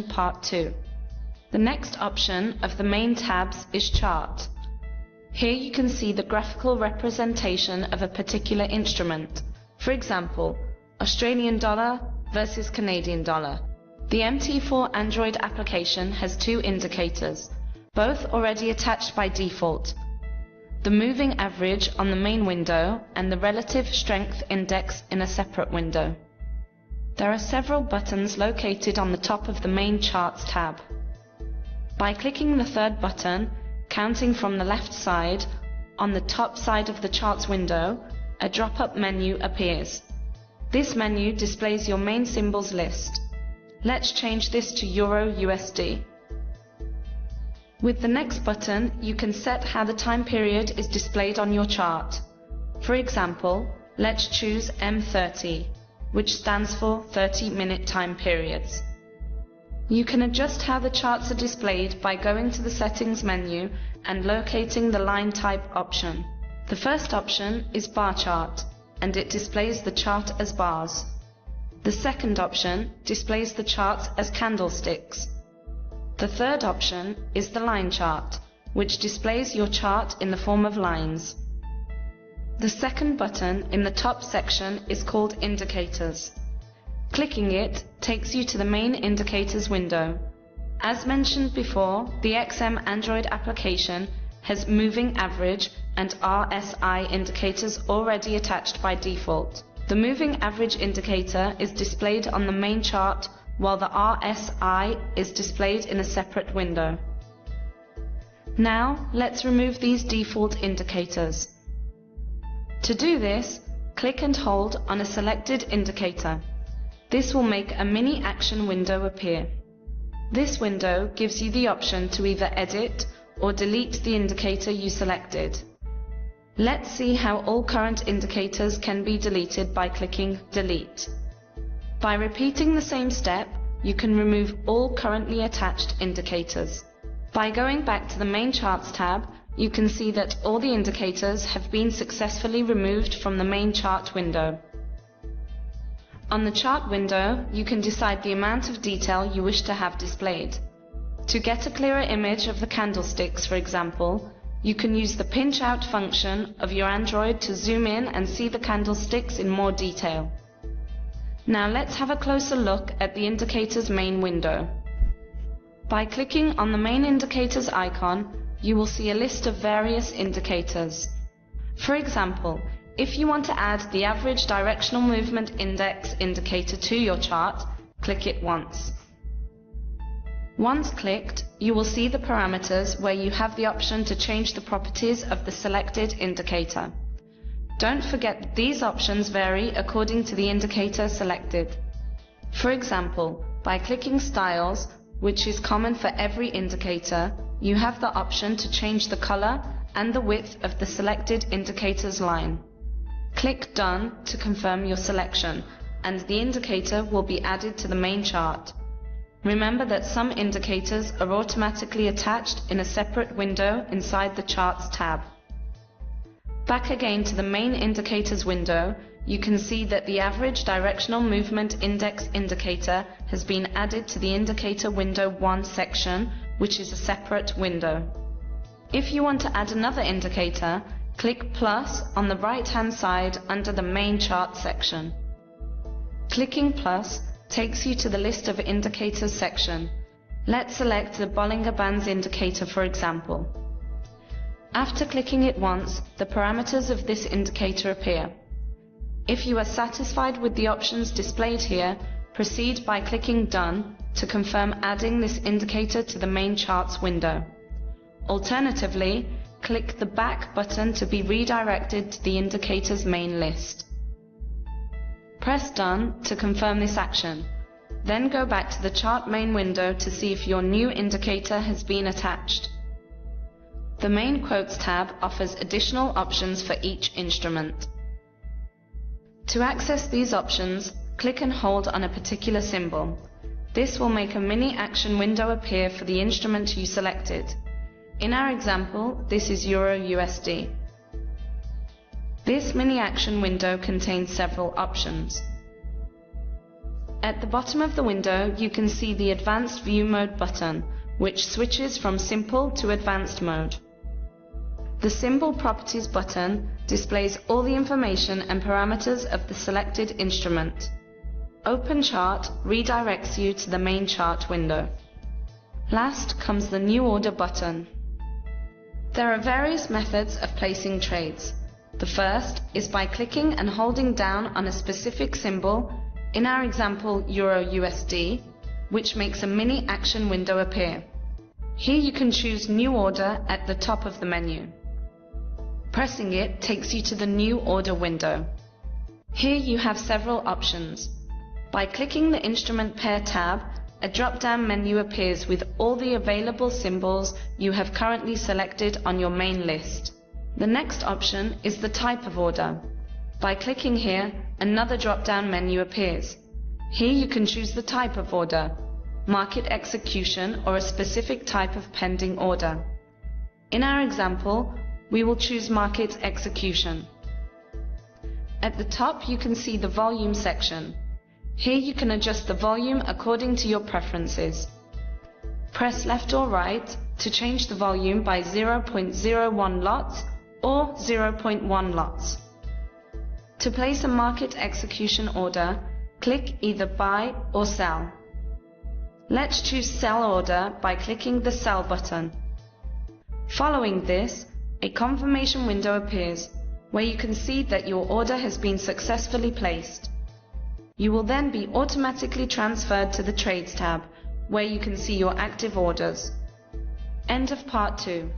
Part 2. The next option of the main tabs is Chart. Here you can see the graphical representation of a particular instrument. For example, Australian dollar versus Canadian dollar. The MT4 Android application has two indicators, both already attached by default. The moving average on the main window and the relative strength index in a separate window. There are several buttons located on the top of the main Charts tab. By clicking the third button, counting from the left side, on the top side of the Charts window, a drop-up menu appears. This menu displays your main symbols list. Let's change this to Euro USD. With the next button, you can set how the time period is displayed on your chart. For example, let's choose M30, which stands for 30-minute time periods. You can adjust how the charts are displayed by going to the Settings menu and locating the line type option. The first option is Bar Chart, and it displays the chart as bars. The second option displays the charts as candlesticks. The third option is the Line Chart, which displays your chart in the form of lines. The second button in the top section is called Indicators. Clicking it takes you to the main Indicators window. As mentioned before, the XM Android application has moving average and RSI indicators already attached by default. The moving average indicator is displayed on the main chart, while the RSI is displayed in a separate window. Now, let's remove these default indicators. To do this, click and hold on a selected indicator. This will make a mini action window appear. This window gives you the option to either edit or delete the indicator you selected. Let's see how all current indicators can be deleted by clicking Delete. By repeating the same step, you can remove all currently attached indicators. By going back to the main Charts tab, you can see that all the indicators have been successfully removed from the main chart window. On the chart window, you can decide the amount of detail you wish to have displayed. To get a clearer image of the candlesticks, for example, you can use the pinch out function of your Android to zoom in and see the candlesticks in more detail. Now let's have a closer look at the indicator's main window. By clicking on the main indicators icon, you will see a list of various indicators. For example, if you want to add the average directional movement index indicator to your chart, click it once. Once clicked, you will see the parameters where you have the option to change the properties of the selected indicator. Don't forget that these options vary according to the indicator selected. For example, by clicking Styles, which is common for every indicator, you have the option to change the color and the width of the selected indicator's line. Click Done to confirm your selection, and the indicator will be added to the main chart. Remember that some indicators are automatically attached in a separate window inside the Charts tab. Back again to the main Indicators window, you can see that the average directional movement index indicator has been added to the Indicator Window 1 section, which is a separate window. If you want to add another indicator, click plus on the right-hand side under the main chart section. Clicking plus takes you to the list of indicators section. Let's select the Bollinger Bands indicator, for example. After clicking it once, the parameters of this indicator appear. If you are satisfied with the options displayed here, proceed by clicking Done to confirm adding this indicator to the main charts window. Alternatively, click the Back button to be redirected to the indicator's main list. Press Done to confirm this action. Then go back to the chart main window to see if your new indicator has been attached. The main Quotes tab offers additional options for each instrument. To access these options, click and hold on a particular symbol. This will make a mini action window appear for the instrument you selected. In our example, this is Euro USD. This mini action window contains several options. At the bottom of the window, you can see the Advanced View Mode button, which switches from Simple to Advanced mode. The Symbol Properties button displays all the information and parameters of the selected instrument. Open Chart redirects you to the main chart window. Last comes the New Order button. There are various methods of placing trades. The first is by clicking and holding down on a specific symbol, in our example Euro-USD, which makes a mini action window appear. Here you can choose New Order at the top of the menu. Pressing it takes you to the New Order window. Here you have several options. By clicking the Instrument Pair tab, a drop-down menu appears with all the available symbols you have currently selected on your main list. The next option is the type of order. By clicking here, another drop-down menu appears. Here you can choose the type of order, market execution, or a specific type of pending order. In our example, we will choose market execution. At the top you can see the volume section. Here you can adjust the volume according to your preferences. Press left or right to change the volume by 0.01 lots or 0.1 lots. To place a market execution order, click either Buy or Sell. Let's choose Sell Order by clicking the Sell button. Following this, a confirmation window appears, where you can see that your order has been successfully placed. You will then be automatically transferred to the Trades tab, where you can see your active orders. End of Part 2.